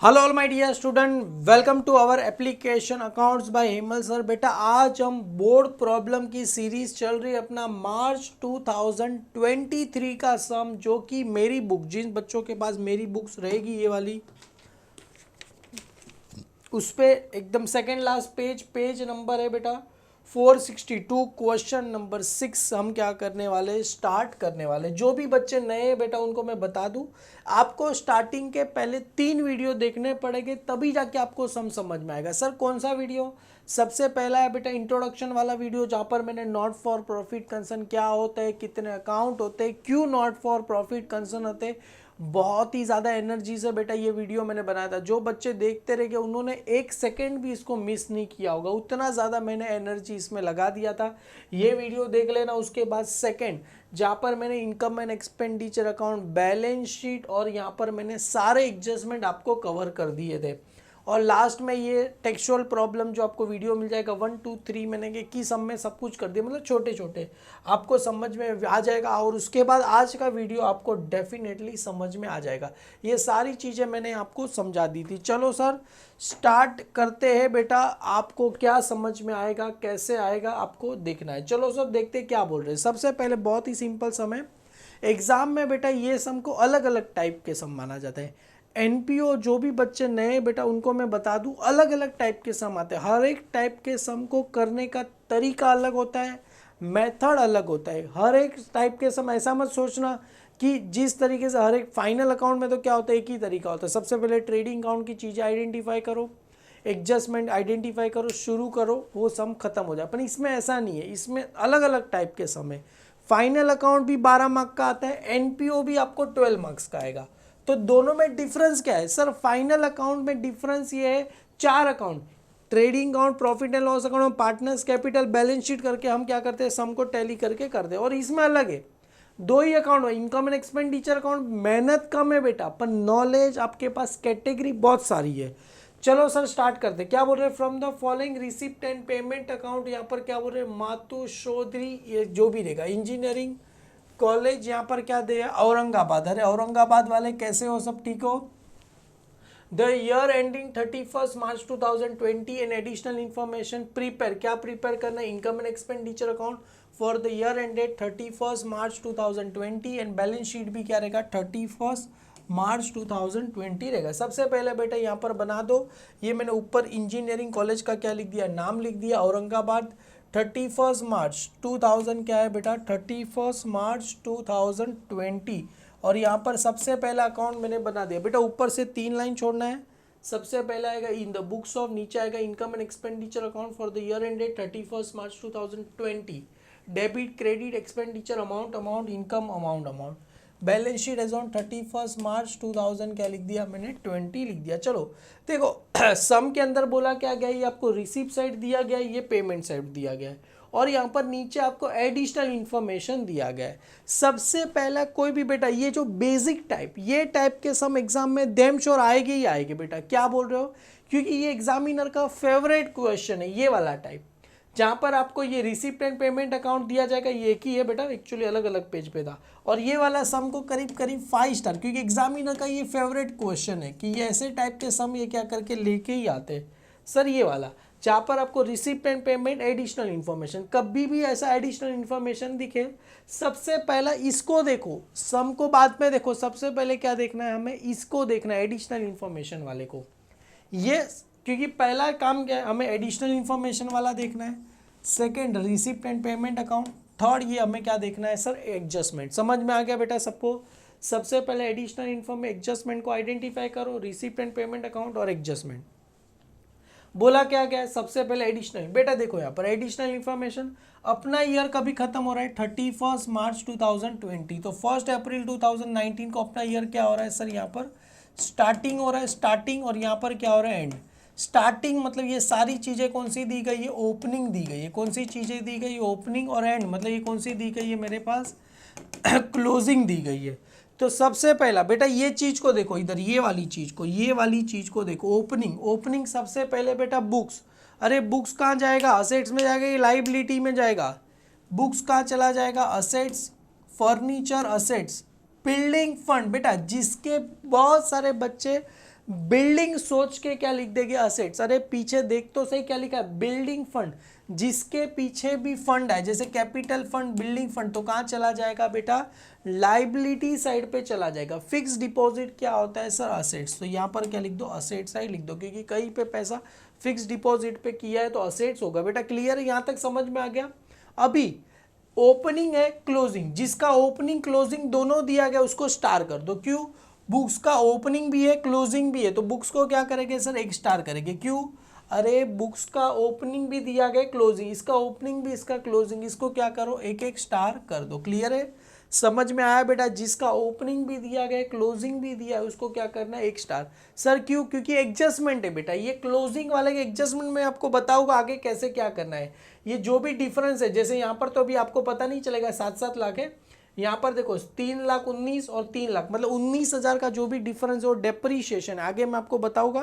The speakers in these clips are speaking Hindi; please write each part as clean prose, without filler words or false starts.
Hello all my dear student, welcome to our application accounts by Hemal sir. बेटा आज हम बोर्ड प्रॉब्लम की सीरीज चल रही है अपना मार्च 2023 का सम, जो कि मेरी बुक, जिन बच्चों के पास मेरी बुक्स रहेगी ये वाली, उस पे एकदम सेकेंड लास्ट पेज नंबर है बेटा 462, क्वेश्चन नंबर 6 हम क्या करने वाले, स्टार्ट करने वाले। जो भी बच्चे नए हैं बेटा उनको मैं बता दूं, आपको स्टार्टिंग के पहले 3 वीडियो देखने पड़ेंगे, तभी जाके आपको समझ में आएगा। सर कौन सा वीडियो? सबसे पहला है बेटा इंट्रोडक्शन वाला वीडियो, जहाँ पर मैंने नॉट फॉर प्रॉफिट कंसर्न क्या होता है, कितने अकाउंट होते हैं, क्यों नॉट फॉर प्रॉफिट कंसर्न होते हैं, बहुत ही ज़्यादा एनर्जी से बेटा ये वीडियो मैंने बनाया था। जो बच्चे देखते रह गए उन्होंने एक सेकेंड भी इसको मिस नहीं किया होगा, उतना ज़्यादा मैंने एनर्जी इसमें लगा दिया था। ये वीडियो देख लेना। उसके बाद सेकेंड, जहाँ पर मैंने income and expenditure account, balance sheet और यहाँ पर मैंने सारे एडजस्टमेंट आपको कवर कर दिए थे। और लास्ट में ये टेक्सचुअल प्रॉब्लम जो आपको वीडियो मिल जाएगा 1 2 3 मैंने की सब में सब कुछ कर दिया, मतलब छोटे छोटे आपको समझ में आ जाएगा। और उसके बाद आज का वीडियो आपको डेफिनेटली समझ में आ जाएगा। ये सारी चीज़ें मैंने आपको समझा दी थी। चलो सर स्टार्ट करते हैं बेटा। आपको क्या समझ में आएगा, कैसे आएगा, आपको देखना है। चलो सर देखते क्या बोल रहे हैं। सबसे पहले बहुत ही सिंपल सम है। एग्जाम में बेटा ये सम को अलग अलग टाइप के सम माना जाता है। एनपीओ जो भी बच्चे नए बेटा उनको मैं बता दूं, अलग अलग टाइप के सम आते हैं। हर एक टाइप के सम को करने का तरीका अलग होता है, मेथड अलग होता है। हर एक टाइप के सम ऐसा मत सोचना कि जिस तरीके से हर एक फाइनल अकाउंट में तो क्या होता है, एक ही तरीका होता है। सबसे पहले ट्रेडिंग अकाउंट की चीज़ें आइडेंटिफाई करो, एडजस्टमेंट आइडेंटिफाई करो, शुरू करो, वो सम खत्म हो जाए। पर इसमें ऐसा नहीं है, इसमें अलग अलग टाइप के सम है। फाइनल अकाउंट भी 12 मार्क का आता है, एनपीओ भी आपको 12 मार्क्स का आएगा। तो दोनों में डिफरेंस क्या है सर? फाइनल अकाउंट में डिफरेंस ये है, 4 account, trading account, profit and loss account, partners capital, balance sheet करके हम क्या करते हैं, सम को टैली करके करते हैं। और इसमें अलग है, 2 ही अकाउंट है, इनकम एंड एक्सपेंडिचर अकाउंट। मेहनत कम है बेटा, पर नॉलेज आपके पास कैटेगरी बहुत सारी है। चलो सर स्टार्ट करते। क्या बोल रहे हैं? From the following receipt and payment account, यहाँ पर क्या बोल रहे हैं, मातु चौधरी, ये जो भी रहेगा, इंजीनियरिंग कॉलेज, यहाँ पर क्या दे, औरंगाबाद। अरे औरंगाबाद वाले कैसे हो, सब ठीक हो? The year ending 31 March 2020 and additional information prepare, क्या प्रिपेयर करना है, income and expenditure account for the year ended 31 March 2020 and balance sheet भी क्या रहेगा, 31 मार्च 2020 रहेगा। सबसे पहले बेटा यहाँ पर बना दो, ये मैंने ऊपर इंजीनियरिंग कॉलेज का क्या लिख दिया, नाम लिख दिया, औरंगाबाद। 31 मार्च 2000 क्या है बेटा, 31 मार्च 2020। और यहाँ पर सबसे पहला अकाउंट मैंने बना दिया बेटा, ऊपर से 3 लाइन छोड़ना है। सबसे पहला आएगा इन द बुक्स ऑफ, नीचे आएगा income and expenditure account for the year ended 31 March 2020, debit credit expenditure amount, amount income, amount amount. Balance sheet as on 31 March 2000 क्या लिख दिया मैंने, 20 लिख दिया। चलो देखो सम के अंदर बोला क्या गया, ये आपको रिसीप्ट साइड दिया गया है, ये पेमेंट साइड दिया गया है, और यहाँ पर नीचे आपको एडिशनल इंफॉर्मेशन दिया गया है। सबसे पहला कोई भी बेटा ये जो बेसिक टाइप, ये टाइप के सम एग्जाम में देम श्योर आएंगे ही आएंगे बेटा। क्या बोल रहे हो? क्योंकि ये एग्जामिनर का फेवरेट क्वेश्चन है, ये वाला टाइप, जहाँ पर आपको ये रिसिप्ट एंड पेमेंट अकाउंट दिया जाएगा। ये एक ही है बेटा, एक्चुअली अलग अलग पेज पे था। और ये वाला सम को करीब करीब 5 स्टार, क्योंकि एग्जामिनर का ये फेवरेट क्वेश्चन है कि ये ऐसे टाइप के सम ये क्या करके लेके ही आते हैं सर। ये वाला जहाँ पर आपको receipt and payment additional information, कभी भी ऐसा एडिशनल इन्फॉर्मेशन दिखे, सबसे पहला इसको देखो, सम को बाद में देखो। सबसे पहले क्या देखना है हमें, इसको देखना है, एडिशनल इन्फॉर्मेशन वाले को। ये क्योंकि पहला काम क्या है, हमें एडिशनल इन्फॉर्मेशन वाला देखना है। Second receipt and payment account. Third ये हमें क्या देखना है सर, एडजस्टमेंट। समझ में आ गया बेटा सबको? सबसे पहले एडिशनल इन्फॉर्मेशन, एडजस्टमेंट को आइडेंटिफाई करो, रिसिप्ट एंड पेमेंट अकाउंट और एडजस्टमेंट। बोला क्या क्या है, सबसे पहले एडिशनल। बेटा देखो यहाँ पर एडिशनल इन्फॉर्मेशन, अपना ईयर कभी खत्म हो रहा है 31 मार्च 2020, तो 1 अप्रैल 2019 को अपना ईयर क्या हो रहा है सर, यहाँ पर स्टार्टिंग हो रहा है, स्टार्टिंग, और यहाँ पर क्या हो रहा है, एंड। स्टार्टिंग मतलब ये सारी चीज़ें कौन सी दी गई है, ओपनिंग दी गई है। कौन सी चीज़ें दी गई, ओपनिंग, और एंड मतलब ये कौन सी दी गई है मेरे पास, क्लोजिंग दी गई है। तो सबसे पहला बेटा ये चीज को देखो, इधर ये वाली चीज को, ये वाली चीज को देखो, ओपनिंग। ओपनिंग सबसे पहले बेटा बुक्स। अरे बुक्स कहाँ जाएगा, असेट्स में जाएगा, ये लाइबिलिटी में जाएगा। बुक्स कहाँ चला जाएगा, assets, furniture assets, building fund. बेटा जिसके बहुत सारे बच्चे बिल्डिंग सोच के क्या लिख देंगे, असेट्स। अरे पीछे देख तो सही क्या लिखा है, बिल्डिंग फंड, जिसके पीछे भी फंड है, जैसे कैपिटल फंड, बिल्डिंग फंड, तो कहाँ चला जाएगा बेटा, लाइबिलिटी साइड पे चला जाएगा। फिक्स डिपॉजिट क्या होता है सर, असेट्स। तो यहाँ पर क्या लिख दो, असेट्स साइड लिख दो, क्योंकि कहीं पे पैसा फिक्स डिपॉजिट पे किया है तो असेट्स होगा बेटा। क्लियर है, यहाँ तक समझ में आ गया। अभी ओपनिंग है क्लोजिंग, जिसका ओपनिंग क्लोजिंग दोनों दिया गया उसको स्टार कर दो। क्यों, बुक्स का ओपनिंग भी है क्लोजिंग भी है, तो बुक्स को क्या करेंगे सर, एक स्टार करेंगे। क्यों, अरे बुक्स का ओपनिंग भी दिया गया क्लोजिंग, इसका ओपनिंग भी इसका क्लोजिंग, इसको क्या करो, एक एक स्टार कर दो। क्लियर है, समझ में आया बेटा। जिसका ओपनिंग भी दिया गया क्लोजिंग भी दिया है उसको क्या करना है, एक स्टार। सर क्यों, क्योंकि एडजस्टमेंट है बेटा, ये क्लोजिंग वाले के एडजस्टमेंट में आपको बताऊंगा आगे कैसे क्या करना है। ये जो भी डिफरेंस है, जैसे यहाँ पर तो अभी आपको पता नहीं चलेगा 7-7 लाख है, यहाँ पर देखो 3,19,000 और 3 लाख, मतलब 19,000 का जो भी डिफरेंस है वो डेप्रीशिएशन है। आगे मैं आपको बताऊंगा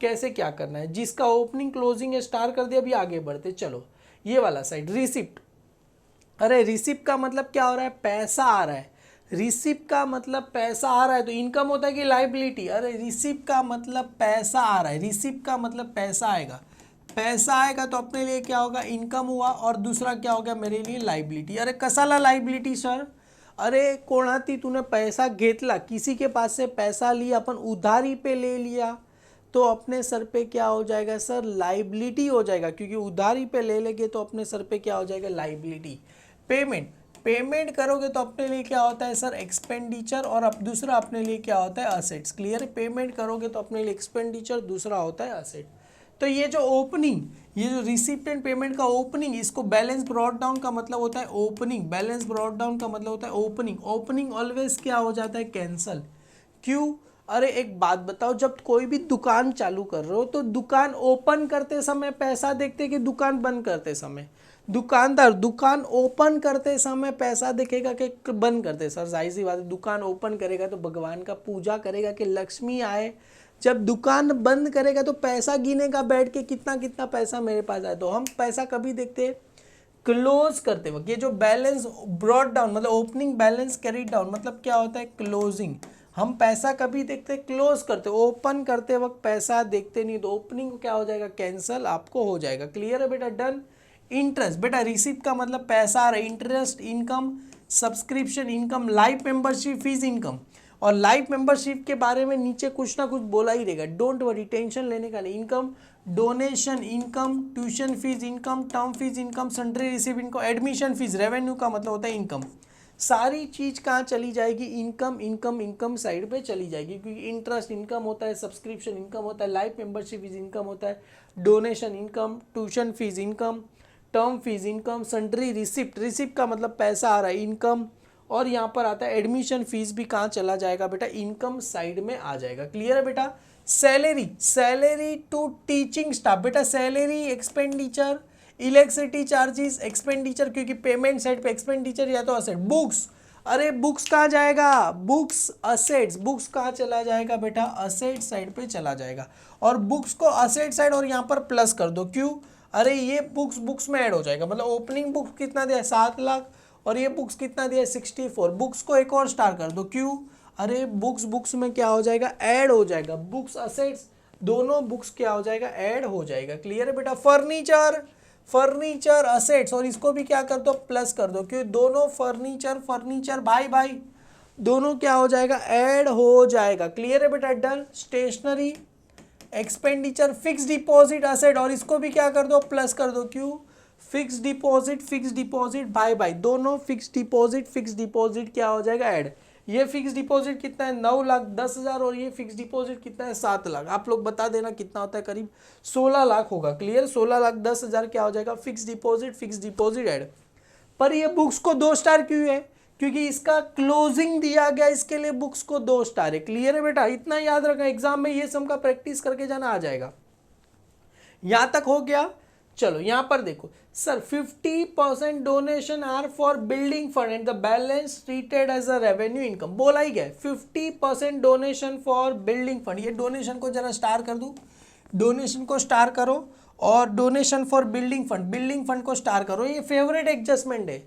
कैसे क्या करना है। जिसका ओपनिंग क्लोजिंग स्टार कर दिया। अभी आगे बढ़ते चलो, ये वाला साइड रिसिप्ट। अरे रिसिप्ट का मतलब क्या हो रहा है, पैसा आ रहा है। रिसिप्ट का मतलब पैसा आ रहा है, तो इनकम होता है कि लाइबिलिटी। अरे रिसिप्ट का मतलब पैसा आ रहा है, रिसिप्ट का मतलब पैसा आएगा, पैसा आएगा तो अपने लिए क्या होगा, इनकम हुआ, और दूसरा क्या हो गया मेरे लिए, लाइबिलिटी। अरे कसाला लाइबिलिटी सर, अरे कोणाती तूने पैसा घेतला, किसी के पास से पैसा लिया, अपन उधारी पे ले लिया, तो अपने सर पे क्या हो जाएगा सर, लाइबिलिटी हो जाएगा, क्योंकि उधारी पे ले लेंगे तो अपने सर पे क्या हो जाएगा, लाइबिलिटी। पेमेंट, पेमेंट करोगे तो अपने लिए क्या होता है सर, एक्सपेंडिचर, और अब दूसरा अपने लिए क्या होता है, असेट्स। क्लियर है, पेमेंट करोगे तो अपने लिए एक्सपेंडिचर, दूसरा होता है असेट। तो ये जो ओपनिंग, ये जो रिसिप्ट एंड पेमेंट का ओपनिंग, इसको बैलेंस ब्रॉट डाउन का मतलब होता है ओपनिंग, बैलेंस ब्रॉट डाउन का मतलब होता है ओपनिंग। ओपनिंग ऑलवेज क्या हो जाता है, कैंसल। क्यों, अरे एक बात बताओ, जब कोई भी दुकान चालू कर रहे हो तो दुकान ओपन करते समय पैसा देखते कि दुकान बंद करते समय, दुकानदार दुकान ओपन करते समय पैसा देखेगा कि बंद करते। सर जाहिर सी बात है, दुकान ओपन करेगा तो भगवान का पूजा करेगा कि लक्ष्मी आए, जब दुकान बंद करेगा तो पैसा गिनेगा बैठ के कितना कितना पैसा मेरे पास आए। तो हम पैसा कभी देखते हैं क्लोज करते वक्त। ये जो बैलेंस ब्रॉट डाउन मतलब ओपनिंग बैलेंस कैरी डाउन मतलब क्या होता है, क्लोजिंग। हम पैसा कभी देखते क्लोज करते, ओपन करते वक्त पैसा देखते नहीं, तो ओपनिंग क्या हो जाएगा, कैंसल आपको हो जाएगा। क्लियर है बेटा, डन। इंटरेस्ट, बेटा रिसिप्ट का मतलब पैसा आ रहा है, interest income, subscription income, life membership fees income. और लाइफ मेंबरशिप के बारे में नीचे कुछ ना कुछ बोला ही रहेगा, डोंट वरी, टेंशन लेने का नहीं। Income, donation income, tuition fees income, term fees income, sundry receive income, admission fees, revenue का मतलब होता है इनकम। सारी चीज कहाँ चली जाएगी, इनकम इनकम इनकम साइड पे चली जाएगी, क्योंकि इंटरेस्ट इनकम होता है, सब्सक्रिप्शन इनकम होता है, लाइफ मेंबरशिप फीस इनकम होता है, donation income, tuition fees income, term fees income, sundry receipt, receipt का मतलब पैसा आ रहा है, इनकम। और यहाँ पर आता है एडमिशन फीस भी कहाँ चला जाएगा बेटा, इनकम साइड में आ जाएगा। क्लियर है बेटा। Salary, salary to teaching staff, बेटा salary expenditure, electricity charges expenditure, क्योंकि पेमेंट साइड पे एक्सपेंडिचर या तो असेट। बुक्स, अरे बुक्स कहाँ जाएगा, बुक्स असेट्स, बुक्स कहाँ चला जाएगा बेटा, असेट साइड पे चला जाएगा। और बुक्स को असेट साइड और यहाँ पर प्लस कर दो। क्यों, अरे ये बुक्स बुक्स में ऐड हो जाएगा, मतलब ओपनिंग बुक्स कितना दिया है 7 लाख, और ये बुक्स कितना दिया है 64, बुक्स को एक और स्टार कर दो। क्यों, अरे बुक्स बुक्स में क्या हो जाएगा, ऐड हो जाएगा, बुक्स असेट्स दोनों बुक्स क्या हो जाएगा, ऐड हो जाएगा। क्लियर है बेटा। फर्नीचर, फर्नीचर असेट्स, और इसको भी क्या कर दो, प्लस कर दो, क्योंकि दोनों फर्नीचर फर्नीचर भाई भाई दोनों क्या हो जाएगा, ऐड हो जाएगा। क्लियर है बेटा, done. Stationery expenditure, fix deposit asset, और इसको भी क्या कर दो, प्लस कर दो। क्यों, फिक्स डिपॉजिट भाई भाई दोनों फिक्स डिपॉजिट क्या हो जाएगा, ऐड। ये फिक्स डिपॉजिट कितना है, 9,10,000, और ये फिक्स डिपॉजिट कितना है 7 लाख। आप लोग बता देना कितना होता है, करीब 16 लाख होगा। क्लियर, 16,10,000 क्या हो जाएगा, फिक्स डिपॉजिट ऐड। पर ये बुक्स को 2 स्टार क्यों है, क्योंकि इसका क्लोजिंग दिया गया, इसके लिए बुक्स को 2 स्टार है। क्लियर है बेटा, इतना याद रखना, एग्जाम में ये सम का प्रैक्टिस करके जाना आ जाएगा। यहां तक हो गया। चलो यहां पर देखो sir, 50% donation are for building fund and the balance treated as a revenue income. बोला ही गया 50% डोनेशन फॉर बिल्डिंग फंड। ये डोनेशन को जरा स्टार कर दूं, डोनेशन को स्टार करो, और डोनेशन फॉर बिल्डिंग फंड को स्टार करो। ये फेवरेट एडजस्टमेंट है।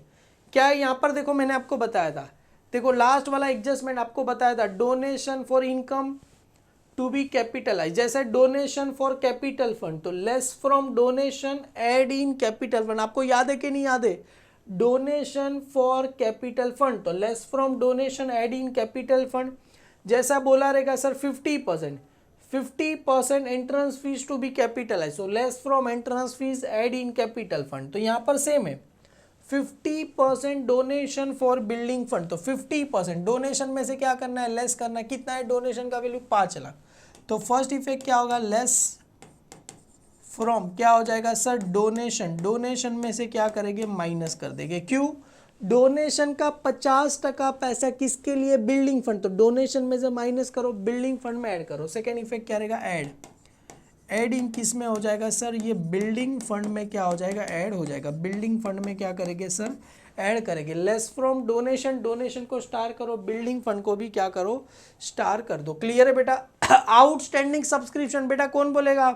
क्या है यहाँ पर देखो, मैंने आपको बताया था, देखो लास्ट वाला एडजस्टमेंट आपको बताया था, donation for income to be capitalise, जैसे डोनेशन फॉर कैपिटल फंड, तो less from donation add in capital fund. आपको याद है कि नहीं याद है? डोनेशन फॉर कैपिटल फंड तो less from donation add in capital fund. जैसा बोला रहेगा sir 50% entrance fees to be capitalise, so less from entrance fees add in capital fund. तो यहाँ पर सेम है 50% डोनेशन फॉर बिल्डिंग फंड, तो 50% डोनेशन में से क्या करना है, लेस करना है। कितना है डोनेशन का वैल्यू 5 लाख, तो फर्स्ट इफेक्ट क्या होगा, लेस फ्रॉम क्या हो जाएगा सर, डोनेशन। डोनेशन में से क्या करेंगे, माइनस कर देंगे। क्यों? डोनेशन का 50% पैसा किसके लिए, बिल्डिंग फंड, तो डोनेशन में से माइनस करो, बिल्डिंग फंड में ऐड करो। सेकेंड इफेक्ट क्या रहेगा, ऐड इन किस में हो जाएगा सर, ये बिल्डिंग फंड में क्या हो जाएगा, ऐड हो जाएगा। बिल्डिंग फंड में क्या करेंगे सर, ऐड करेंगे। लेस फ्रॉम डोनेशन, डोनेशन को स्टार करो, बिल्डिंग फंड को भी क्या करो, स्टार कर दो। क्लियर है बेटा? आउटस्टैंडिंग सब्सक्रिप्शन, बेटा कौन बोलेगा,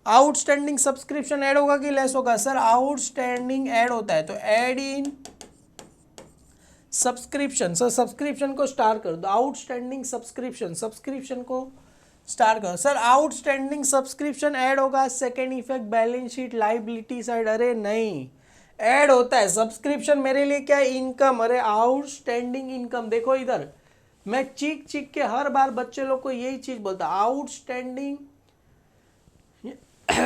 आउटस्टैंडिंग सब्सक्रिप्शन ऐड होगा कि लेस होगा सर, आउटस्टैंडिंग ऐड होता है, तो add in subscription. Sir subscription को स्टार कर दो, आउटस्टैंडिंग सब्सक्रिप्शन, सब्सक्रिप्शन को स्टार करो। सर आउटस्टैंडिंग सब्सक्रिप्शन ऐड होगा, second effect balance sheet liability side, अरे नहीं ऐड होता है सब्सक्रिप्शन, मेरे लिए क्या है, इनकम। अरे आउटस्टैंडिंग इनकम, देखो इधर मैं चीख चीख के हर बार बच्चे लोग को यही चीज बोलता, आउटस्टैंडिंग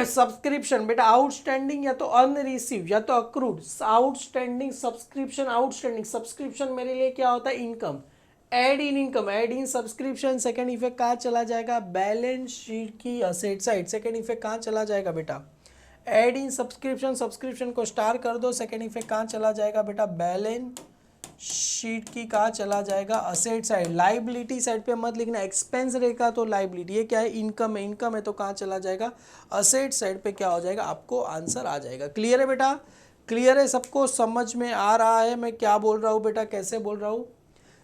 सब्सक्रिप्शन। बेटा आउटस्टैंडिंग या तो अनरिसीव या तो accrued, outstanding subscription, outstanding subscription मेरे लिए क्या होता है, income. Add in income, add in subscription, second effect कहाँ चला जाएगा, बैलेंस शीट की असेट साइड। सेकेंड इफेक्ट कहाँ चला जाएगा बेटा, ऐड इन सब्सक्रिप्शन, सब्सक्रिप्शन को स्टार कर दो। सेकेंड इफेक्ट कहाँ चला जाएगा बेटा, बैलेंस शीट की कहाँ चला जाएगा, असेट साइड। लाइबिलिटी साइड पे मत लिखना, एक्सपेंस रहेगा तो लाइबिलिटी, ये क्या है, इनकम है, इनकम है तो कहाँ चला जाएगा, असेट साइड पे क्या हो जाएगा, आपको आंसर आ जाएगा। क्लियर है बेटा? क्लियर है, सबको समझ में आ रहा है मैं क्या बोल रहा हूँ बेटा, कैसे बोल रहा हूँ।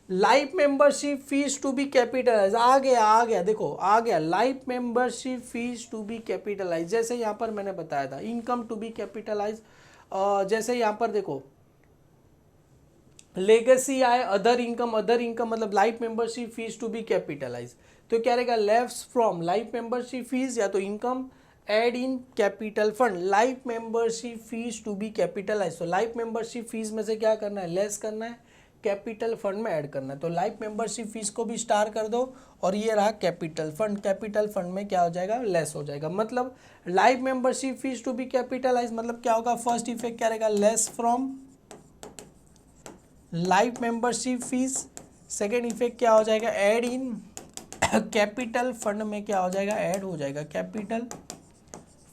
Life membership fees to be capitalize, आ गया देखो आ गया, life membership fees to be capitalise. जैसे यहाँ पर मैंने बताया था इनकम टू बी कैपिटलाइज, जैसे यहाँ पर देखो लेगेसी आए, अदर इनकम मतलब life membership fees to be capitalise, तो क्या रहेगा, left from life membership fees या तो income add in capital fund, life membership fees to be capitalise. तो लाइफ मेंबरशिप फीस में से क्या करना है, लेस करना है, कैपिटल फंड में ऐड करना है। तो लाइफ मेंबरशिप फीस को भी स्टार कर दो, और ये रहा कैपिटल फंड, कैपिटल फंड में क्या हो जाएगा, लेस हो जाएगा। मतलब life membership fees to be capitalise मतलब क्या होगा, फर्स्ट इफेक्ट क्या रहेगा, less from life membership fees, second effect क्या हो जाएगा, ऐड इन कैपिटल फंड में क्या हो जाएगा, ऐड हो जाएगा, कैपिटल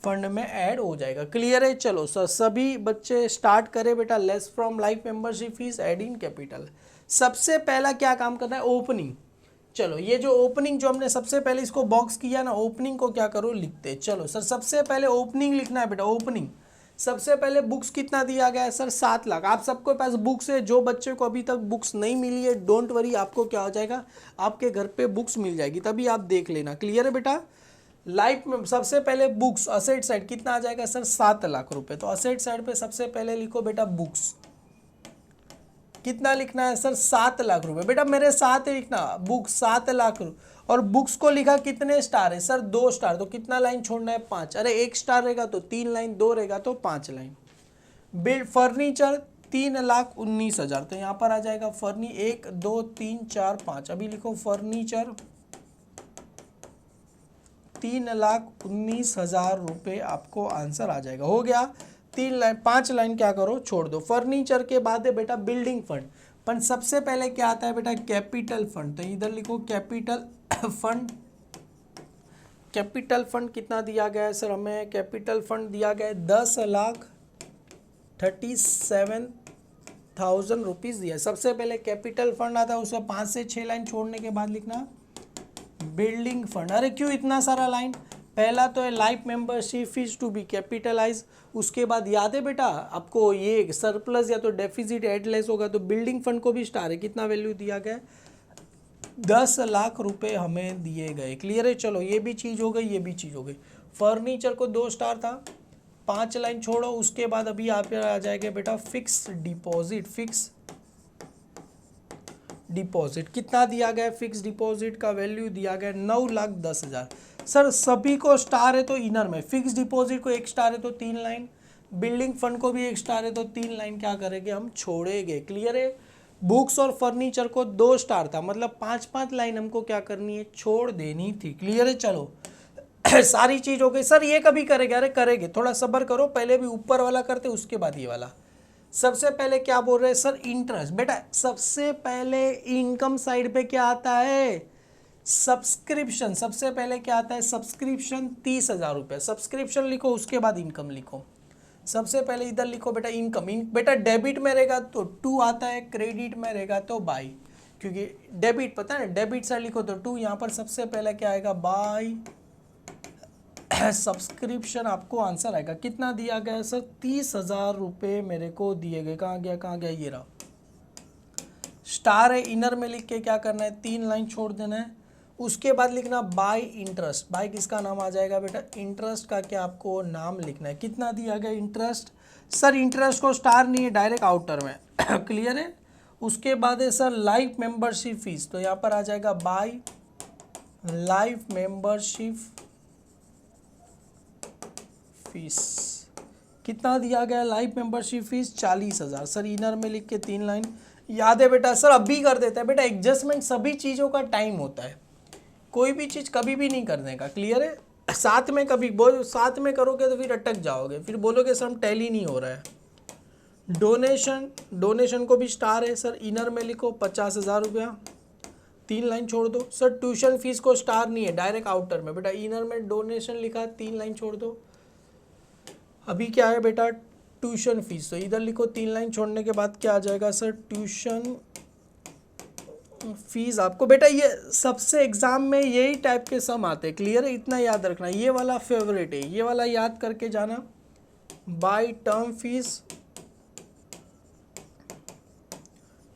फंड में ऐड हो जाएगा। क्लियर है? चलो सर सभी बच्चे स्टार्ट करें बेटा, less from life membership fees add in capital. सबसे पहला क्या काम करना है, ओपनिंग। चलो ये जो ओपनिंग जो हमने सबसे पहले इसको बॉक्स किया ना, ओपनिंग को क्या करो, लिखते। चलो सर सबसे पहले ओपनिंग लिखना है बेटा, ओपनिंग। सबसे पहले बुक्स कितना दिया गया है सर, 7 लाख। आप सबके पास बुक्स है, जो बच्चे को अभी तक बुक्स नहीं मिली है डोंट वरी, आपको क्या हो जाएगा, आपके घर पे बुक्स मिल जाएगी, तभी आप देख लेना। क्लियर है बेटा? लाइफ में सबसे पहले बुक्स, असेट साइड कितना आ जाएगा सर, 7 लाख रुपए। तो असेट साइड पे सबसे पहले लिखो बेटा बुक्स, कितना लिखना है सर, 7 लाख रुपए। बेटा मेरे साथ ही लिखना, बुक्स 7 लाख रुपए, और बुक्स को लिखा कितने स्टार है सर, 2 स्टार, तो कितना लाइन छोड़ना है, 5। अरे 1 स्टार रहेगा तो 3 लाइन, 2 रहेगा तो 5 लाइन। बिल्ड फर्नीचर 3,19,000, तो यहाँ पर आ जाएगा 1 2 3 4 5, अभी लिखो फर्नीचर 3,19,000 रुपये, आपको आंसर आ जाएगा। हो गया 3 लाइन, 5 लाइन क्या करो, छोड़ दो। फर्नीचर के बाद है बेटा बिल्डिंग फंड, पर सबसे पहले क्या आता है बेटा, कैपिटल फंड, तो इधर लिखो कैपिटल फंड। कैपिटल फंड कितना दिया गया है सर हमें, कैपिटल फंड दिया गया है 10,37,000 रुपीज़ दिया है। सबसे पहले कैपिटल फंड आता है, उसका 5 से 6 लाइन छोड़ने के बाद लिखना बिल्डिंग फंड। अरे क्यों इतना सारा लाइन, पहला तो है life membership fees to be capitalise, उसके बाद याद है बेटा आपको ये सरप्लस या तो डेफिसिट एड लेस होगा, तो बिल्डिंग फंड को भी स्टार है, कितना वैल्यू दिया गया, 10 लाख रुपए हमें दिए गए। क्लियर है? चलो ये भी चीज़ हो गई, ये भी चीज़ हो गई। फर्नीचर को 2 स्टार था, 5 लाइन छोड़ो, उसके बाद अभी आप आ जाएगा बेटा फिक्स डिपॉजिट। फिक्स डिपॉजिट कितना दिया गया है, फिक्स डिपॉजिट का वैल्यू दिया गया 9,10,000। सर सभी को स्टार है तो इनर में, फिक्स डिपॉजिट को 1 स्टार है तो 3 लाइन, बिल्डिंग फंड को भी 1 स्टार है तो 3 लाइन क्या करेंगे हम छोड़ेंगे। क्लियर है। बुक्स और फर्नीचर को 2 स्टार था, मतलब 5-5 लाइन हमको क्या करनी है, छोड़ देनी थी। क्लियर है। चलो सारी चीज हो गई। सर ये कभी करेंगे, अरे करेंगे, थोड़ा सब्र करो, पहले भी ऊपर वाला करते उसके बाद ये वाला। सबसे पहले क्या बोल रहे हैं सर, इंटरेस्ट। बेटा सबसे पहले इनकम साइड पे क्या आता है, सब्सक्रिप्शन। सबसे पहले क्या आता है, सब्सक्रिप्शन 30,000 रुपये। सब्सक्रिप्शन लिखो, उसके बाद इनकम लिखो। सबसे पहले इधर लिखो बेटा इनकम। बेटा डेबिट में रहेगा तो 2 आता है, क्रेडिट में रहेगा तो बाई, क्योंकि डेबिट पता है ना, डेबिट साइड लिखो तो 2। यहाँ पर सबसे पहले क्या आएगा, बाई सब्सक्रिप्शन। आपको आंसर आएगा कितना दिया गया है सर, 30,000 रुपये मेरे को दिए गए। कहाँ गया, ये रहा। स्टार है, इनर में लिख के क्या करना है, 3 लाइन छोड़ देना है। उसके बाद लिखना बाय इंटरेस्ट। बाय किसका नाम आ जाएगा बेटा, इंटरेस्ट का क्या आपको नाम लिखना है। कितना दिया गया इंटरेस्ट, सर इंटरेस्ट को स्टार नहीं है, डायरेक्ट आउटर में क्लियर है। उसके बाद है सर लाइफ मेंबरशिप फीस, तो यहाँ पर आ जाएगा बाय लाइफ मेंबरशिप फीस। कितना दिया गया life membership fees, 40,000। Sir inner में लिख के 3 लाइन याद है बेटा। सर अभी कर देता है बेटा, एडजस्टमेंट सभी चीज़ों का टाइम होता है, कोई भी चीज़ कभी भी नहीं करने का। क्लियर है। साथ में कभी साथ में करोगे तो फिर अटक जाओगे, फिर बोलोगे सर हम टैली नहीं हो रहा है। डोनेशन को भी स्टार है। सर इनर में लिखो 50,000 रुपया, 3 लाइन छोड़ दो। सर ट्यूशन फीस को स्टार नहीं है, डायरेक्ट आउटर में। बेटा इनर में डोनेशन लिखा, 3 लाइन छोड़ दो। अभी क्या है बेटा, ट्यूशन फीस, तो इधर लिखो 3 लाइन छोड़ने के बाद क्या आ जाएगा सर, ट्यूशन फीस। आपको बेटा ये सबसे एग्जाम में यही टाइप के सम आते हैं। क्लियर है, इतना याद रखना। ये वाला फेवरेट है, ये वाला याद करके जाना। By term fees,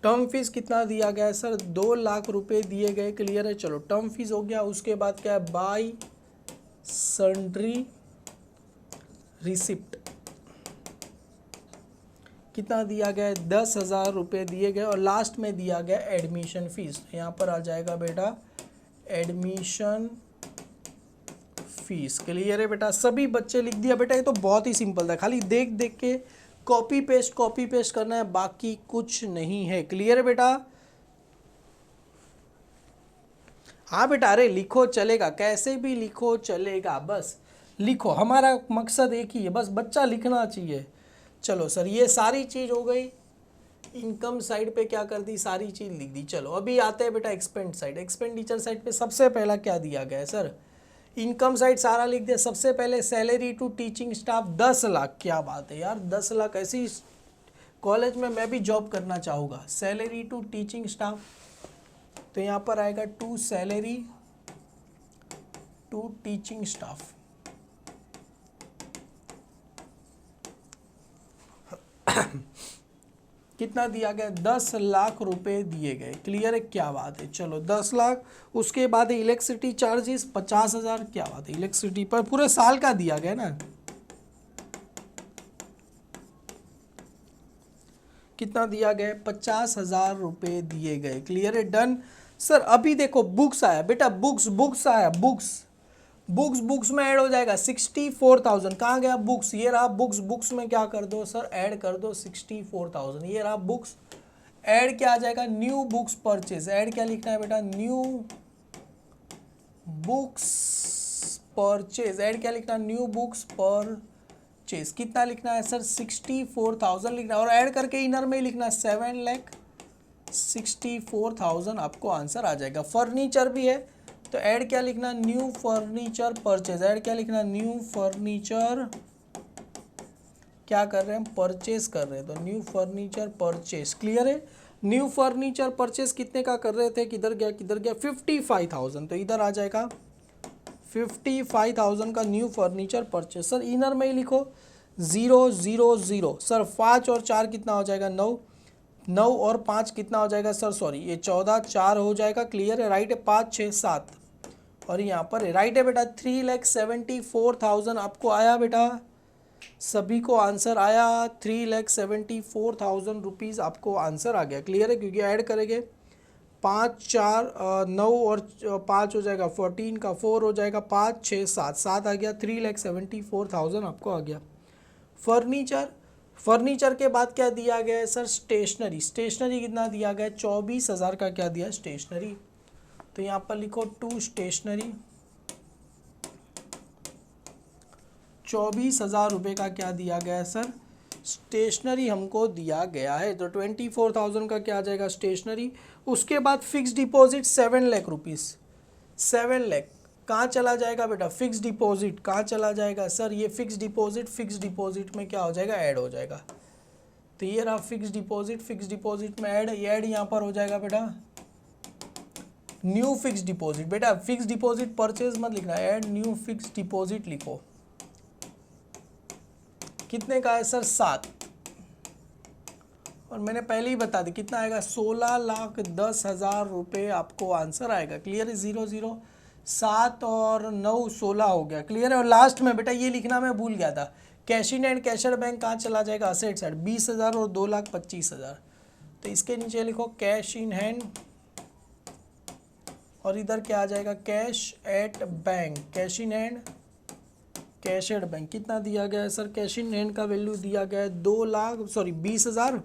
term fees कितना दिया गया है सर, 2 लाख रुपए दिए गए। क्लियर है। चलो टर्म फीस हो गया। उसके बाद क्या है, बाय सन्ड्री रिसिप्ट, कितना दिया गया है, 10,000 रुपये दिए गए। और लास्ट में दिया गया एडमिशन फीस, यहाँ पर आ जाएगा बेटा एडमिशन फीस। क्लियर है बेटा, सभी बच्चे लिख दिया बेटा। ये तो बहुत ही सिंपल था, खाली देख देख के कॉपी पेस्ट करना है, बाकी कुछ नहीं है। क्लियर है बेटा। हाँ बेटा, अरे लिखो चलेगा, कैसे भी लिखो चलेगा, बस लिखो। हमारा मकसद एक ही है, बस बच्चा लिखना चाहिए। चलो सर ये सारी चीज़ हो गई। इनकम साइड पे क्या कर दी, सारी चीज़ लिख दी। चलो अभी आते हैं बेटा एक्सपेंड साइड। एक्सपेंडिचर साइड पे सबसे पहला क्या दिया गया है सर, इनकम साइड सारा लिख दिया। सबसे पहले salary to teaching staff 10 lakh. क्या बात है यार, 10 लाख, ऐसी कॉलेज में मैं भी जॉब करना चाहूँगा। सैलरी टू टीचिंग स्टाफ, तो यहाँ पर आएगा to salary to teaching staff. कितना दिया गया, 10 लाख रुपए दिए गए। क्लियर है, क्या बात है। चलो 10 लाख। उसके बाद इलेक्ट्रिसिटी चार्जेस 50,000। क्या बात है, इलेक्ट्रिसिटी पर पूरे साल का दिया गया ना। कितना दिया गया, 50,000 रुपए दिए गए। क्लियर है, डन। सर अभी देखो बुक्स आया बेटा, बुक्स आया, बुक्स में ऐड हो जाएगा 64,000। कहाँ गया बुक्स, ये रहा बुक्स में क्या कर दो सर, ऐड कर दो 64,000। ये रहा बुक्स, ऐड क्या आ जाएगा, न्यू बुक्स परचेज। ऐड क्या लिखना है बेटा, न्यू बुक्स परचेज। ऐड क्या लिखना, न्यू बुक्स परचेज। कितना लिखना है सर, 64,000 लिखना है। और ऐड करके इनर में ही लिखना है 7,64,000। आपको आंसर आ जाएगा। फर्नीचर भी है तो ऐड क्या लिखना, न्यू फर्नीचर परचेज। ऐड क्या लिखना, न्यू फर्नीचर क्या कर रहे हैं, परचेज कर रहे हैं, तो न्यू फर्नीचर परचेज। क्लियर है। न्यू फर्नीचर परचेज कितने का कर रहे थे, किधर गया 55,000, तो इधर आ जाएगा 55,000 का new furniture purchase. Sir inner में ही लिखो 000। सर 5 और 4 कितना हो जाएगा, 9। 9 और 5 कितना हो जाएगा सर, सॉरी ये 14, 4 हो जाएगा। क्लियर है, राइट है। 5, 6, 7 और यहाँ पर राइट है बेटा। 3,74,000 आपको आया बेटा, सभी को आंसर आया। 3,74,000 रुपीज़ आपको आंसर आ गया। क्लियर है, क्योंकि ऐड करेंगे 5 4 9 और 5 हो जाएगा 14 का 4 हो जाएगा 5 6 7 7 आ गया 3,74,000 आपको आ गया। फर्नीचर के बाद क्या दिया गया है सर? स्टेशनरी कितना दिया गया है? 24,000 का क्या दिया है? स्टेशनरी। तो यहाँ पर लिखो टू स्टेशनरी, 24,000 रुपये का क्या दिया गया है सर? स्टेशनरी हमको दिया गया है। तो 24,000 का क्या आ जाएगा? स्टेशनरी। उसके बाद fix deposit 7 lakh rupees. 7 lakh कहाँ चला जाएगा बेटा? फिक्स डिपॉजिट कहाँ चला जाएगा सर? ये फिक्स डिपॉजिट में क्या हो जाएगा? ऐड हो जाएगा। तो ये रहा फिक्स डिपॉजिट में ऐड, ये ऐड यहाँ पर हो जाएगा बेटा न्यू फिक्स डिपॉजिट। बेटा फिक्स डिपॉजिट परचेज मत लिखना, ऐड न्यू फिक्स डिपॉजिट लिखो। कितने का है सर? 7। और मैंने पहले ही बता दी कितना आएगा? 16,10,000 रुपये आपको आंसर आएगा। क्लियर है? 0 0 7 और 9 16 हो गया। क्लियर है? और लास्ट में बेटा ये लिखना मैं भूल गया था, कैश इन एंड कैशर बैंक कहाँ चला जाएगा? असेट साइड 20,000 और 2,25,000। तो इसके नीचे लिखो कैश इन हैंड और इधर क्या आ जाएगा? Cash at bank. Cash in hand cash at bank कितना दिया गया है सर? कैश इन हैंड का वैल्यू दिया गया है 20,000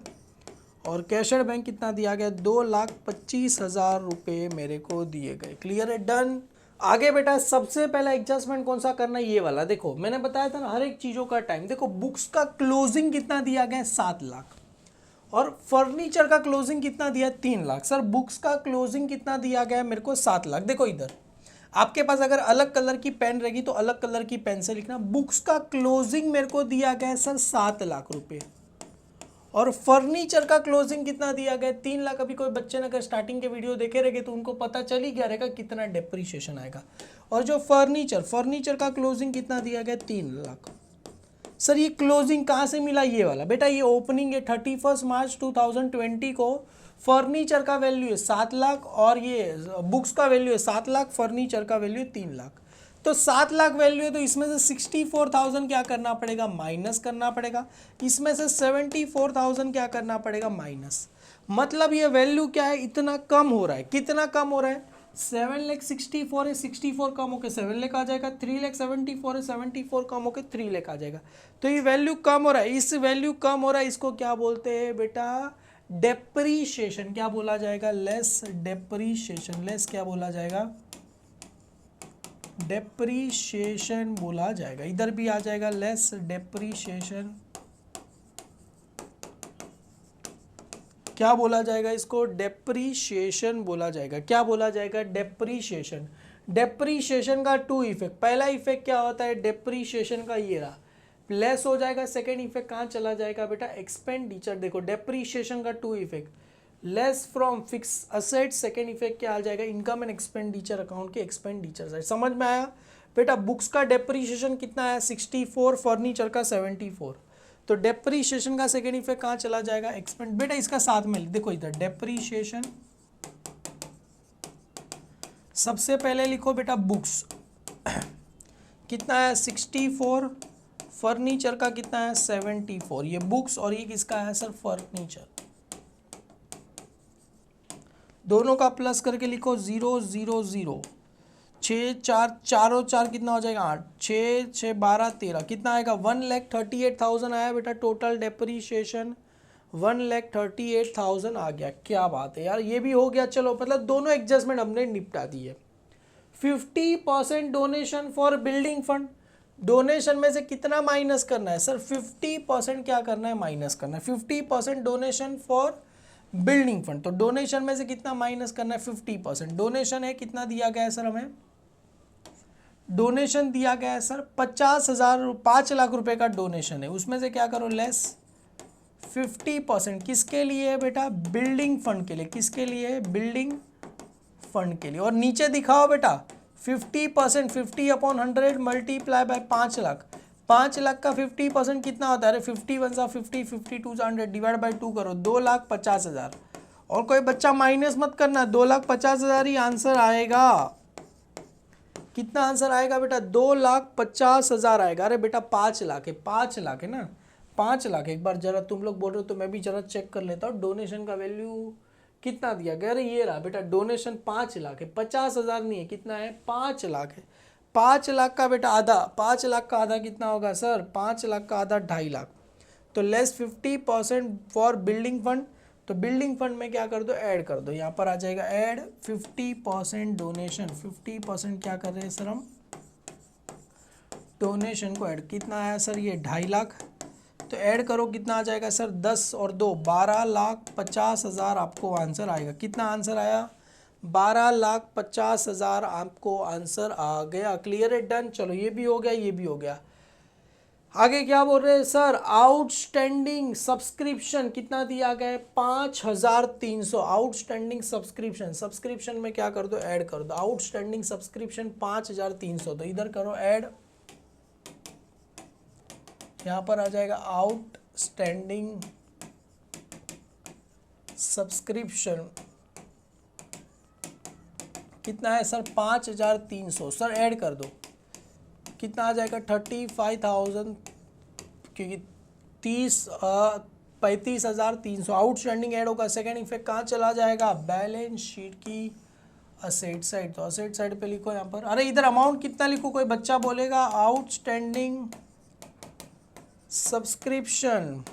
और कैश एट बैंक कितना दिया गया? 2,25,000 रुपये मेरे को दिए गए। क्लियर है? डन। आगे बेटा सबसे पहला एडजस्टमेंट कौन सा करना है? ये वाला। देखो मैंने बताया था ना हर एक चीज़ों का टाइम। देखो बुक्स का क्लोजिंग कितना दिया गया है? 7 लाख और फर्नीचर का क्लोजिंग कितना दिया है? 3 लाख। सर बुक्स का क्लोजिंग कितना दिया गया है मेरे को? 7 लाख। देखो इधर आपके पास अगर अलग कलर की पेन रहेगी तो अलग कलर की पेन से लिखना। बुक्स का क्लोजिंग मेरे को दिया गया है सर 7 लाख रुपए और फर्नीचर का क्लोजिंग कितना दिया गया? 3 लाख। अभी कोई बच्चे ने अगर स्टार्टिंग के वीडियो देखे रहेंगे तो उनको पता चल ही गया रहेगा कितना डेप्रीशिएशन आएगा। और जो फर्नीचर का क्लोजिंग कितना दिया गया? 3 लाख। सर ये क्लोजिंग कहाँ से मिला? ये वाला। बेटा ये ओपनिंग है 31 मार्च 2020 को। फर्नीचर का वैल्यू है 7 लाख और ये बुक्स का वैल्यू है 7 लाख, फर्नीचर का वैल्यू है 3 लाख। तो 7 लाख वैल्यू है तो इसमें से 64,000 क्या करना पड़ेगा? माइनस करना पड़ेगा। इसमें से 74,000 क्या करना पड़ेगा? माइनस। मतलब ये वैल्यू क्या है? इतना कम हो रहा है। कितना कम हो रहा है? 7,64,000 है, 64 कम होकर 7 लाख आ जाएगा। 3,74,000 है, 74 कम होकर 3 लाख आ जाएगा। तो ये वैल्यू कम हो रहा है। इस वैल्यू कम हो रहा है, इसको क्या बोलते हैं बेटा? डेप्रीशिएशन। क्या बोला जाएगा? Less depreciation. लेस क्या बोला जाएगा? डेप्रीशिएशन बोला जाएगा। इधर भी आ जाएगा लेस डेप्रीशिएशन। क्या बोला जाएगा इसको? डेप्रीशिएशन बोला जाएगा। क्या बोला जाएगा? डेप्रीशिएशन। डेप्रीशिएशन का 2 इफेक्ट। पहला इफेक्ट क्या होता है डेप्रीशिएशन का? ये रहा, लेस हो जाएगा। सेकेंड इफेक्ट कहाँ चला जाएगा बेटा? एक्सपेंडिचर। देखो डेप्रीशिएशन का 2 effect, less from fix asset. Second effect क्या आ जाएगा? इनकम एंड एक्सपेंडिचर अकाउंट के एक्सपेंडिचर साइड। समझ में आया बेटा? बुक्स का डेप्रीशिएशन कितना है? 64, फर्नीचर का 74। तो डेप्रीशिएशन का सेकेंड इफेक्ट कहाँ चला जाएगा? एक्सपेंड। बेटा इसका साथ में देखो इधर डेप्रीशिएशन। सबसे पहले लिखो बेटा बुक्स कितना है? 64, फर्नीचर का कितना है? 74। ये बुक्स और ये किसका है सर? फर्नीचर। दोनों का प्लस करके लिखो 0 0 0। 6 4 4 और 4 कितना हो जाएगा? 8। 6 6 12 13 कितना आएगा? 1,38,000 आया बेटा टोटल डेप्रीशिएशन। 1,38,000 आ गया। क्या बात है यार, ये भी हो गया। चलो मतलब दोनों एडजस्टमेंट हमने निपटा दी है। 50% donation for building fund. Donation में से कितना माइनस करना है सर? 50% क्या करना है? माइनस करना है। 50% डोनेशन फॉर बिल्डिंग फंड। तो डोनेशन में से कितना माइनस करना है? 50%। डोनेशन है कितना दिया गया है सर हमें? डोनेशन दिया गया है सर 50,000, 5 लाख रुपए का डोनेशन है। उसमें से क्या करो? लेस 50%। किसके लिए है बेटा? बिल्डिंग फंड के लिए। किसके लिए? बिल्डिंग फंड के लिए। और नीचे दिखाओ बेटा 50%, 50/100 मल्टीप्लाई बाय 5 लाख। 5 लाख का 50% कितना होता है? अरे 51 सा 50, 52 सा 100 डिवाइड बाय 2 करो, 2,50,000। और कोई बच्चा माइनस मत करना, 2,50,000 ही आंसर आएगा। कितना आंसर आएगा बेटा? 2,50,000 आएगा। अरे बेटा 5 लाख है, 5 लाख है ना, 5 लाख। एक बार जरा तुम लोग बोल रहे हो तो मैं भी जरा चेक कर लेता हूँ। डोनेशन का वैल्यू कितना दिया गया? अरे ये रहा बेटा डोनेशन 5 लाख है, 50,000 नहीं है, कितना है? 5 लाख है। 5 लाख का बेटा आधा, 5 लाख का आधा कितना होगा सर? 5 लाख का आधा 2.5 लाख। तो लेस 50% फॉर बिल्डिंग फंड। तो बिल्डिंग फंड में क्या कर दो? ऐड कर दो। यहाँ पर आ जाएगा ऐड 50% डोनेशन। 50% क्या कर रहे हैं सर हम? डोनेशन को ऐड। कितना आया सर? ये 2.5 लाख। तो ऐड करो, कितना आ जाएगा सर? 10 और 2 12,50,000 आपको आंसर आएगा। कितना आंसर आया? 12,50,000 आपको आंसर आ गया। क्लियर है? डन। चलो ये भी हो गया, ये भी हो गया। आगे क्या बोल रहे हैं सर? आउटस्टैंडिंग सब्सक्रिप्शन कितना दिया गया है? 5,300। आउटस्टैंडिंग सब्सक्रिप्शन, सब्सक्रिप्शन में क्या कर दो? ऐड कर दो। आउटस्टैंडिंग सब्सक्रिप्शन 5,300, तो इधर करो ऐड। यहाँ पर आ जाएगा आउटस्टैंडिंग सब्सक्रिप्शन कितना है सर? 5,300। सर ऐड कर दो, कितना आ जाएगा? 35,000, क्योंकि 35,300 आउटस्टैंडिंग ऐड होगा। सेकेंड इफेक्ट कहाँ चला जाएगा? बैलेंस शीट की असेट साइड। तो असेट साइड पे लिखो यहाँ पर। अरे इधर अमाउंट कितना लिखो? कोई बच्चा बोलेगा आउटस्टैंडिंग सब्सक्रिप्शन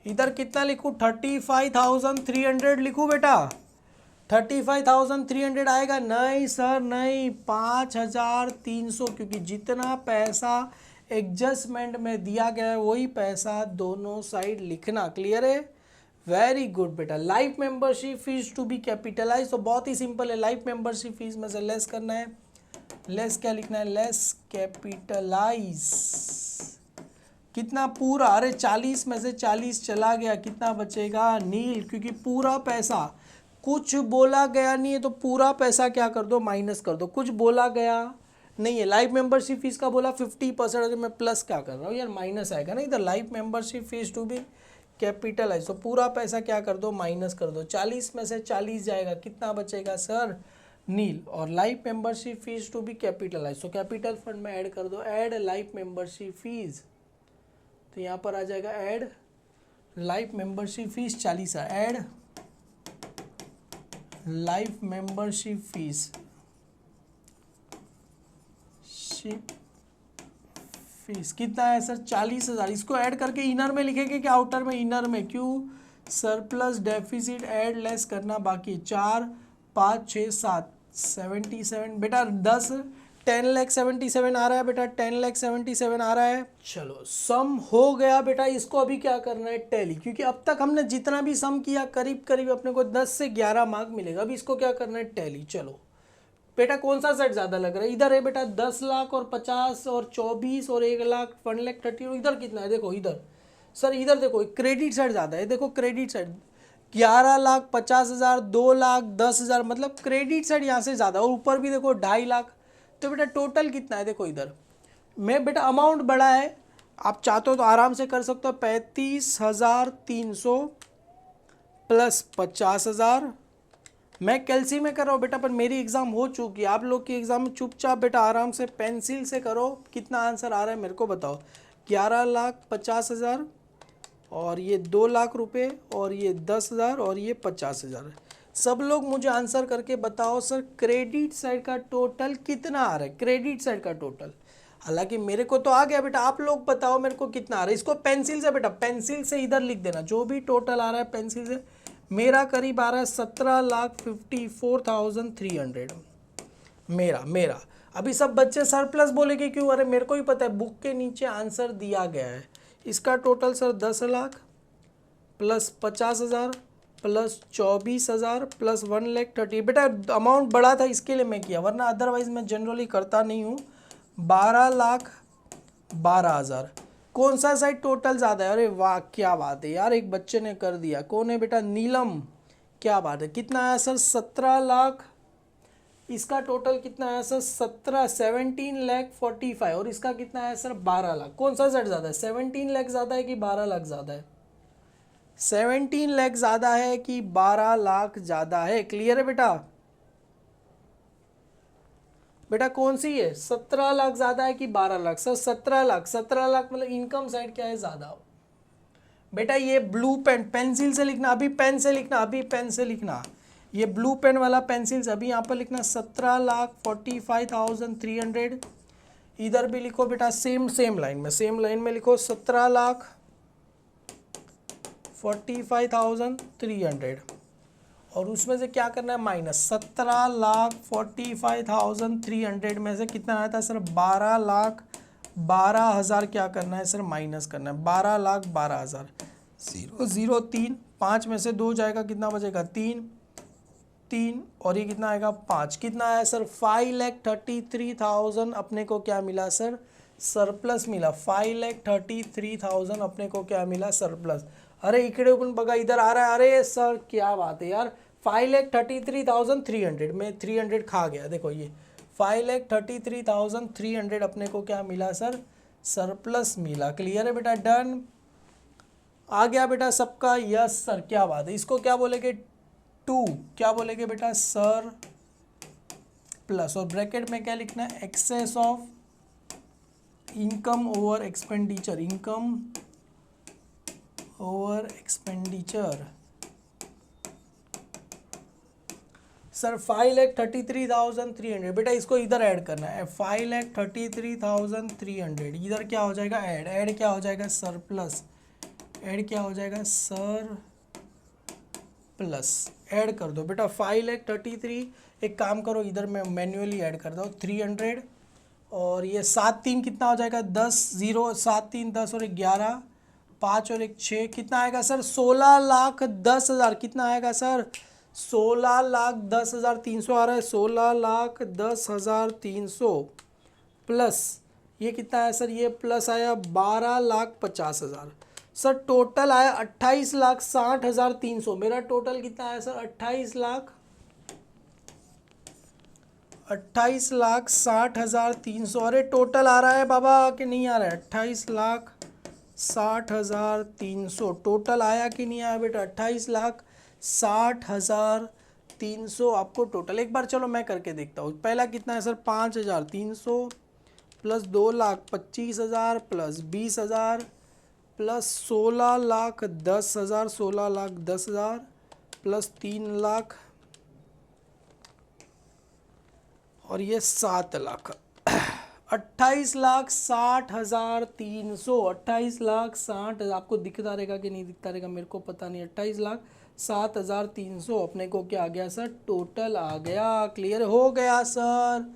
इधर कितना लिखूं? 35,300 लिखूं बेटा? 35,300 आएगा? नहीं सर नहीं, 5,300, क्योंकि जितना पैसा एडजस्टमेंट में दिया गया है वही पैसा दोनों साइड लिखना। क्लियर है? वेरी गुड बेटा। Life membership fees to be capitalise, तो बहुत ही सिंपल है। लाइफ मेंबरशिप फीस में से लेस करना है। लेस क्या लिखना है? Less capitalise. कितना? पूरा। अरे 40 में से 40 चला गया, कितना बचेगा? नील, क्योंकि पूरा पैसा, कुछ बोला गया नहीं है तो पूरा पैसा क्या कर दो? माइनस कर दो। कुछ बोला गया नहीं है। लाइफ मेंबरशिप फीस का बोला 50%, अगर मैं प्लस क्या कर रहा हूँ यार? माइनस आएगा ना इधर। Life membership fees to be capitalise, तो पूरा पैसा क्या कर दो? माइनस कर दो। 40 में से 40 जाएगा, कितना बचेगा सर? नील। और life membership fees to be capitalise, तो कैपिटल फंड में ऐड कर दो। ऐड लाइफ मेंबरशिप फीस, तो यहाँ पर आ जाएगा ऐड लाइफ मेंबरशिप फीस 40 है। ऐड लाइफ मेंबरशिप फीस कितना है सर? 40,000। इसको ऐड करके इनर में लिखेंगे कि आउटर में? इनर में। क्यों? सरप्लस डेफिसिट ऐड लेस करना बाकी। 4 5 6 7 77 बेटा 10 10,77,000 आ रहा है बेटा। 10,77,000 आ रहा है। चलो सम हो गया बेटा। इसको अभी क्या करना है? टैली, क्योंकि अब तक हमने जितना भी सम किया करीब करीब अपने को 10 से 11 मार्क मिलेगा। अभी इसको क्या करना है? टैली। चलो बेटा कौन सा सेट ज़्यादा लग रहा है? इधर है बेटा 10 लाख और 50 और 24 और 1 लाख 1,30,000। इधर कितना है? देखो इधर सर, इधर देखो क्रेडिट साइड ज़्यादा है। देखो क्रेडिट साइड 11,50,000, 2 लाख 10,000, मतलब क्रेडिट साइड यहाँ से ज़्यादा। और ऊपर भी देखो 2.5 लाख। तो बेटा टोटल कितना है? देखो इधर में बेटा अमाउंट बड़ा है, आप चाहते हो तो आराम से कर सकते हो। 35,300 प्लस 50,000। मैं कैलसी में कर रहा हूँ बेटा, पर मेरी एग्ज़ाम हो चुकी है। आप लोग की एग्ज़ाम में चुपचाप बेटा आराम से पेंसिल से करो। कितना आंसर आ रहा है मेरे को बताओ? 11,50,000 और ये 2 लाख रुपए और ये 10,000 और ये 50,000। सब लोग मुझे आंसर करके बताओ सर क्रेडिट साइड का टोटल कितना आ रहा है? क्रेडिट साइड का टोटल, हालांकि मेरे को तो आ गया बेटा, आप लोग बताओ मेरे को कितना आ रहा है। इसको पेंसिल से बेटा, पेंसिल से इधर लिख देना जो भी टोटल आ रहा है पेंसिल से। मेरा करीब आ रहा है 17,54,300 मेरा। अभी सब बच्चे सरप्लस बोलेंगे क्यों? अरे मेरे को ही पता है, बुक के नीचे आंसर दिया गया है। इसका total sir 10 lakh plus 50,000 plus 24,000 plus 1,30,000। बेटा अमाउंट बड़ा था इसके लिए मैं किया, वरना अदरवाइज मैं जनरली करता नहीं हूँ। 12,12,000। कौन सा साइड टोटल ज़्यादा है? अरे वाह क्या बात है यार, एक बच्चे ने कर दिया। कौन है बेटा? नीलम। क्या बात है। कितना आया सर? 17 लाख। इसका टोटल कितना आया सर? 17,45,000। और इसका कितना आया सर? 12 लाख। कौन सा सेट ज़्यादा है? 17 लाख ज़्यादा है कि 12 लाख ज़्यादा है? 17 लाख ज़्यादा है कि 12 लाख ज़्यादा है? क्लियर है बेटा? बेटा कौन सी है, 17 लाख ज़्यादा है कि 12 लाख? सर 17 लाख, 17 लाख मतलब इनकम साइड क्या है, ज़्यादा। बेटा ये ब्लू पेन, पेंसिल से लिखना, अभी पेन से लिखना, अभी पेन से लिखना, ये ब्लू पेन वाला पेंसिल से अभी यहाँ पर लिखना 17,45,300। इधर भी लिखो बेटा सेम लाइन में लिखो 17,45,300, और उसमें से क्या करना है माइनस, 17,45,300 में से कितना आया था सर, 12,12,000 क्या करना है सर, माइनस करना है, 12,12,000। 0,0,3, 5 में से 2 जाएगा, कितना बचेगा, 3, और ये कितना आएगा 5, कितना आया सर, 5,33,000 अपने को क्या मिला सर, सरप्लस मिला। 5,33,000 अपने को क्या मिला, सरप्लस। अरे इकडे पण बघा, इधर आ रहा है, अरे सर क्या बात है यार, 5,33,300 में 300 खा गया, देखो ये 5,33,300 अपने को क्या मिला सर, सरप्लस मिला। क्लियर है बेटा, डन, आ गया बेटा सबका, यस सर, क्या बात है। इसको क्या बोलेंगे, 2 क्या बोलेंगे बेटा, सर प्लस, और ब्रैकेट में क्या लिखना है, excess of income over expenditure, income over expenditure. Sir 5,33,300, बेटा इसको इधर ऐड करना है, 5,33,300 इधर क्या हो जाएगा, ऐड क्या हो जाएगा, सरप्लस, ऐड क्या हो जाएगा, सर प्लस, ऐड कर दो बेटा 5,33,000। एक काम करो, इधर मैं मैन्युअली ऐड कर दो 300, और ये 7 3 कितना हो जाएगा, 10, 0 7 3 10 और 11, 5 और 1 6, कितना आएगा सर, 16,10,000। कितना आएगा सर, 16,10,300 आ रहा है, 16,10,300 प्लस ये कितना है सर, ये प्लस आया 12,50,000। सर टोटल आया 28,60,300। मेरा टोटल कितना आया सर, 28,60,300। अरे टोटल आ रहा है बाबा कि नहीं आ रहा है, 28,60,300 टोटल आया कि नहीं आया बेटा, 28,60,300 आपको टोटल। एक बार चलो मैं करके देखता हूँ। पहला कितना है sir, 5,300 plus 2,25,000 plus 20,000 plus 16,10,000, 16,10,000 plus 3 lakh और ये 7 लाख, 28,60,300, 28,60,000। आपको दिखता रहेगा कि नहीं दिखता रहेगा मेरे को पता नहीं। 28,60,300 अपने को क्या आ गया सर, टोटल आ गया। क्लियर हो गया सर।